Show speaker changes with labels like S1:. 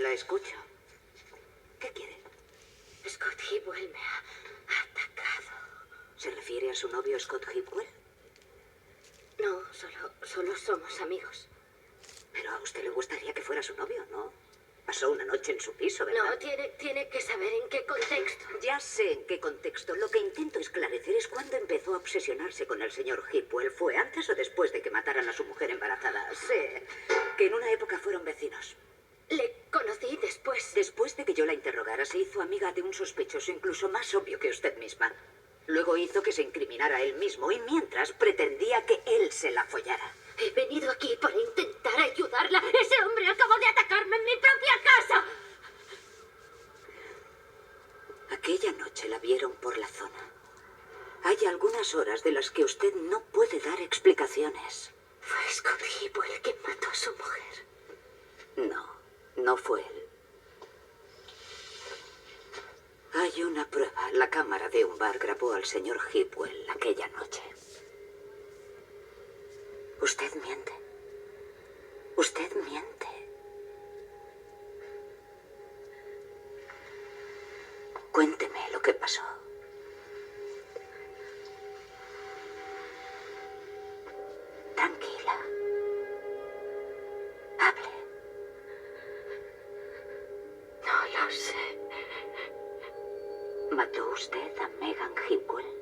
S1: La escucho. ¿Qué quiere?
S2: Scott Hipwell me ha atacado.
S1: ¿Se refiere a su novio Scott Hipwell?
S2: No, solo somos amigos.
S1: Pero a usted le gustaría que fuera su novio, ¿no? Pasó una noche en su piso, ¿verdad?
S2: No, tiene que saber en qué contexto.
S1: Ya sé en qué contexto. Lo que intento esclarecer es cuándo empezó a obsesionarse con el señor Hipwell. ¿Fue antes o después de que mataran a su mujer embarazada? Sé que en una época fueron vecinos.
S2: Le conocí después.
S1: Después de que yo la interrogara, se hizo amiga de un sospechoso incluso más obvio que usted misma. Luego hizo que se incriminara a él mismo y mientras pretendía que él se la follara.
S2: He venido aquí para intentar ayudarla. Ese hombre acabó de atacarme en mi propia casa.
S1: Aquella noche la vieron por la zona. Hay algunas horas de las que usted no puede dar explicaciones.
S2: Fue Scott Hipwell quien mató a su mujer.
S1: No fue él. Hay una prueba. La cámara de un bar grabó al señor Hipwell aquella noche. Usted miente. Usted miente. Cuénteme lo que pasó. Tranquila. Hable.
S2: No lo sé.
S1: ¿Mató usted a Megan Hipwell?